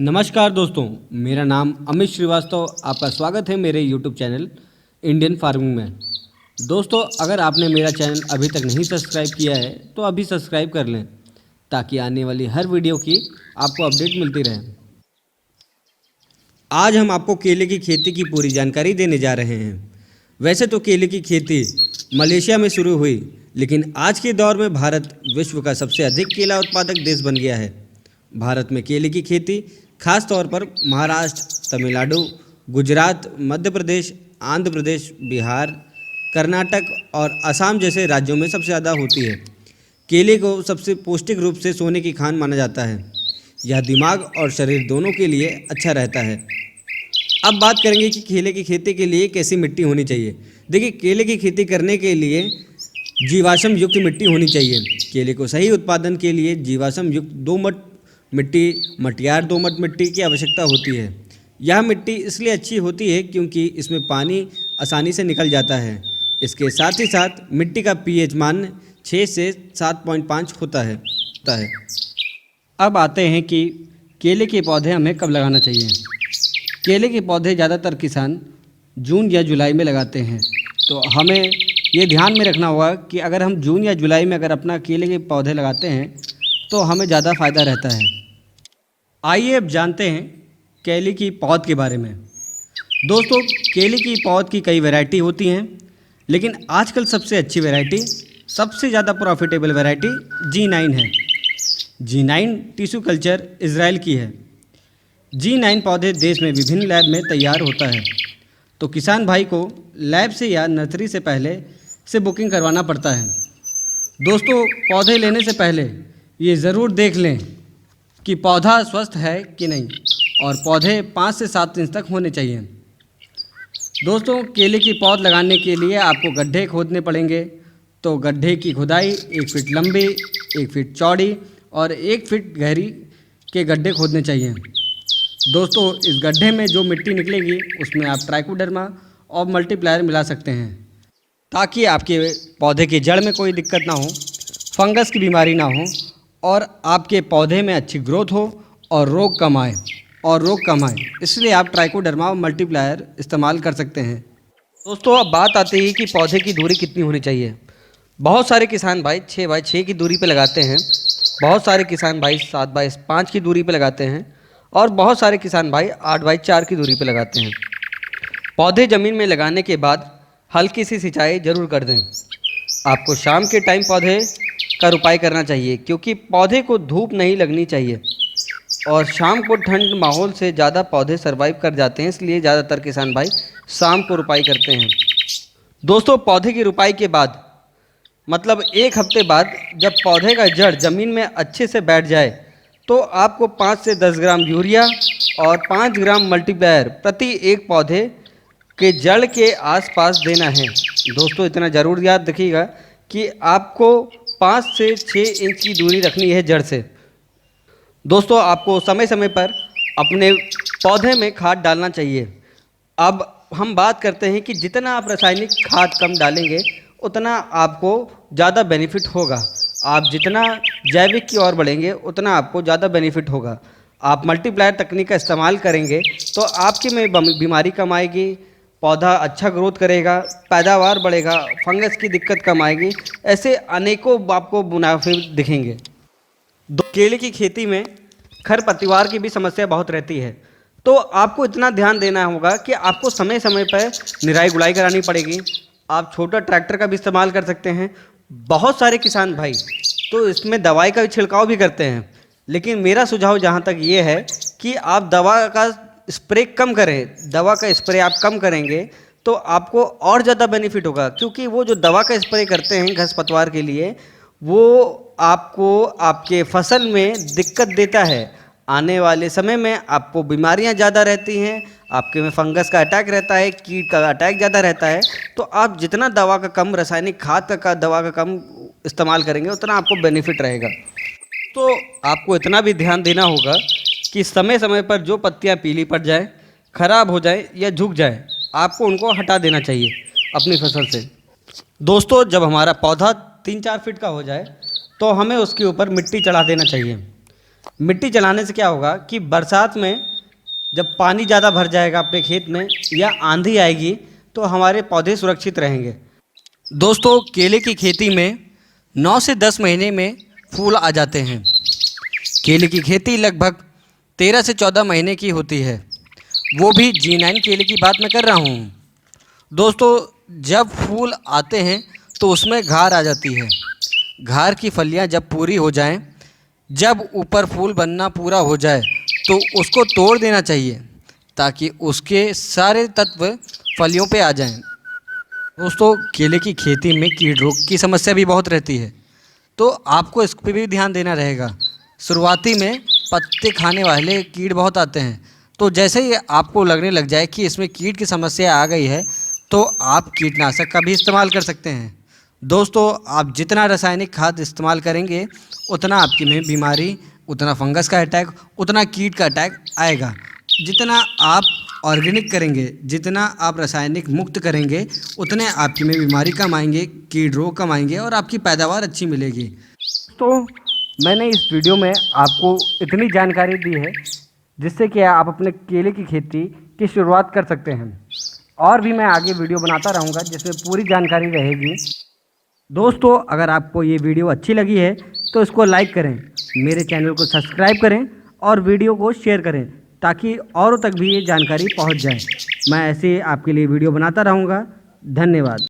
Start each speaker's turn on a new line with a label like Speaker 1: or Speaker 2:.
Speaker 1: नमस्कार दोस्तों, मेरा नाम अमित श्रीवास्तव। आपका स्वागत है मेरे YouTube चैनल इंडियन फार्मिंग में। दोस्तों, अगर आपने मेरा चैनल अभी तक नहीं सब्सक्राइब किया है तो अभी सब्सक्राइब कर लें ताकि आने वाली हर वीडियो की आपको अपडेट मिलती रहे। आज हम आपको केले की खेती की पूरी जानकारी देने जा रहे हैं। वैसे तो केले की खेती मलेशिया में शुरू हुई, लेकिन आज के दौर में भारत विश्व का सबसे अधिक केला उत्पादक देश बन गया है। भारत में केले की खेती खास तौर पर महाराष्ट्र, तमिलनाडु, गुजरात, मध्य प्रदेश, आंध्र प्रदेश, बिहार, कर्नाटक और असम जैसे राज्यों में सबसे ज़्यादा होती है। केले को सबसे पौष्टिक रूप से सोने की खान माना जाता है। यह दिमाग और शरीर दोनों के लिए अच्छा रहता है। अब बात करेंगे कि केले की खेती के लिए कैसी मिट्टी होनी चाहिए। देखिए, केले की खेती करने के लिए जीवाश्म युक्त मिट्टी होनी चाहिए। केले को सही उत्पादन के लिए जीवाश्म युक्त दोमट मिट्टी, मटियार दोमट मिट्टी की आवश्यकता होती है। यह मिट्टी इसलिए अच्छी होती है क्योंकि इसमें पानी आसानी से निकल जाता है। इसके साथ ही साथ मिट्टी का पीएच मान 6 से 7.5 होता है। अब आते हैं कि केले के पौधे हमें कब लगाना चाहिए। केले के पौधे ज़्यादातर किसान जून या जुलाई में लगाते हैं, तो हमें ये ध्यान में रखना होगा कि अगर हम जून या जुलाई में अगर अपना केले के पौधे लगाते हैं तो हमें ज़्यादा फ़ायदा रहता है। आइए अब जानते हैं केले की पौध के बारे में। दोस्तों, केले की पौध की कई वैरायटी होती हैं, लेकिन आजकल सबसे अच्छी वैरायटी, सबसे ज़्यादा प्रॉफिटेबल वैरायटी G9 है। G9 टिश्यू कल्चर इजराइल की है। G9 पौधे देश में विभिन्न लैब में तैयार होता है, तो किसान भाई को लैब से या नर्सरी से पहले से बुकिंग करवाना पड़ता है। दोस्तों, पौधे लेने से पहले ये ज़रूर देख लें कि पौधा स्वस्थ है कि नहीं, और पौधे 5 से 7 इंच तक होने चाहिए। दोस्तों, केले की पौध लगाने के लिए आपको गड्ढे खोदने पड़ेंगे। तो गड्ढे की खुदाई 1 फीट लंबी, 1 फीट चौड़ी और 1 फीट गहरी के गड्ढे खोदने चाहिए। दोस्तों, इस गड्ढे में जो मिट्टी निकलेगी उसमें आप ट्राइकोडर्मा और मल्टीप्लायर मिला सकते हैं ताकि आपके पौधे की जड़ में कोई दिक्कत ना हो, फंगस की बीमारी ना हो और आपके पौधे में अच्छी ग्रोथ हो और रोग कम आए। इसलिए आप ट्राइकोडर्मा और मल्टीप्लायर इस्तेमाल कर सकते हैं। दोस्तों, अब बात आती है कि पौधे की दूरी कितनी होनी चाहिए। बहुत सारे किसान भाई 6 बाई 6 की दूरी पे लगाते हैं, बहुत सारे किसान भाई 7 बाई 5 की दूरी पे लगाते हैं और बहुत सारे किसान भाई 8 बाई 4 की दूरी पे लगाते हैं। पौधे ज़मीन में लगाने के बाद हल्की सी सिंचाई ज़रूर कर दें। आपको शाम के टाइम पौधे का रुपाई करना चाहिए, क्योंकि पौधे को धूप नहीं लगनी चाहिए और शाम को ठंड माहौल से ज़्यादा पौधे सरवाइव कर जाते हैं, इसलिए ज़्यादातर किसान भाई शाम को रुपाई करते हैं। दोस्तों, पौधे की रुपाई के बाद मतलब 1 हफ्ते बाद जब पौधे का जड़ ज़मीन में अच्छे से बैठ जाए तो आपको 5 से 10 ग्राम यूरिया और 5 ग्राम मल्टीप्लायर प्रति एक पौधे के जड़ के आसपास देना है। दोस्तों, इतना ज़रूर याद रखिएगा कि आपको 5 से 6 इंच की दूरी रखनी है जड़ से। दोस्तों, आपको समय समय पर अपने पौधे में खाद डालना चाहिए। अब हम बात करते हैं कि जितना आप रासायनिक खाद कम डालेंगे उतना आपको ज़्यादा बेनिफिट होगा। आप जितना जैविक की ओर बढ़ेंगे उतना आपको ज़्यादा बेनिफिट होगा। आप मल्टीप्लायर तकनीक का इस्तेमाल करेंगे तो आपकी में बीमारी कम आएगी, पौधा अच्छा ग्रोथ करेगा, पैदावार बढ़ेगा, फंगस की दिक्कत कम आएगी। ऐसे अनेकों आपको मुनाफे दिखेंगे। केले की खेती में खरपतवार की भी समस्या बहुत रहती है, तो आपको इतना ध्यान देना होगा कि आपको समय समय पर निराई गुड़ाई करानी पड़ेगी। आप छोटा ट्रैक्टर का भी इस्तेमाल कर सकते हैं। बहुत सारे किसान भाई तो इसमें दवाई का छिड़काव भी करते हैं, लेकिन मेरा सुझाव जहाँ तक ये है कि आप दवा का स्प्रे कम करें। दवा का स्प्रे आप कम करेंगे तो आपको और ज़्यादा बेनिफिट होगा, क्योंकि वो जो दवा का स्प्रे करते हैं खरपतवार के लिए, वो आपको आपके फसल में दिक्कत देता है। आने वाले समय में आपको बीमारियां ज़्यादा रहती हैं, आपके में फंगस का अटैक रहता है, कीट का अटैक ज़्यादा रहता है। तो आप जितना दवा का कम, रासायनिक खाद का दवा का कम इस्तेमाल करेंगे उतना आपको बेनिफिट रहेगा। तो आपको इतना भी ध्यान देना होगा कि समय समय पर जो पत्तियां पीली पड़ जाए, खराब हो जाए या झुक जाए, आपको उनको हटा देना चाहिए अपनी फसल से। दोस्तों, जब हमारा पौधा 3-4 फीट का हो जाए तो हमें उसके ऊपर मिट्टी चढ़ा देना चाहिए। मिट्टी जलाने से क्या होगा कि बरसात में जब पानी ज़्यादा भर जाएगा अपने खेत में या आंधी आएगी तो हमारे पौधे सुरक्षित रहेंगे। दोस्तों, केले की खेती में 9 से 10 महीने में फूल आ जाते हैं। केले की खेती लगभग 13 से 14 महीने की होती है, वो भी G9 केले की बात मैं कर रहा हूँ। दोस्तों, जब फूल आते हैं तो उसमें घार आ जाती है। घार की फलियाँ जब पूरी हो जाएं, जब ऊपर फूल बनना पूरा हो जाए तो उसको तोड़ देना चाहिए ताकि उसके सारे तत्व फलियों पे आ जाएं। दोस्तों, केले की खेती में कीट रोग की समस्या भी बहुत रहती है, तो आपको इस पर भी ध्यान देना रहेगा। शुरुआती में पत्ते खाने वाले कीट बहुत आते हैं, तो जैसे ही आपको लगने लग जाए कि इसमें कीट की समस्या आ गई है तो आप कीटनाशक का भी इस्तेमाल कर सकते हैं। दोस्तों, आप जितना रासायनिक खाद इस्तेमाल करेंगे उतना आपकी में बीमारी, उतना फंगस का अटैक, उतना कीट का अटैक आएगा। जितना आप ऑर्गेनिक करेंगे, जितना आप रासायनिक मुक्त करेंगे, उतने आपकी में बीमारी कम आएंगे, कीट रोग कम आएंगे और आपकी पैदावार अच्छी मिलेगी। तो मैंने इस वीडियो में आपको इतनी जानकारी दी है जिससे कि आप अपने केले की खेती की शुरुआत कर सकते हैं। और भी मैं आगे वीडियो बनाता रहूँगा जिसमें पूरी जानकारी रहेगी। दोस्तों, अगर आपको ये वीडियो अच्छी लगी है तो इसको लाइक करें, मेरे चैनल को सब्सक्राइब करें और वीडियो को शेयर करें ताकि औरों तक भी ये जानकारी पहुंच जाए। मैं ऐसे आपके लिए वीडियो बनाता रहूँगा। धन्यवाद।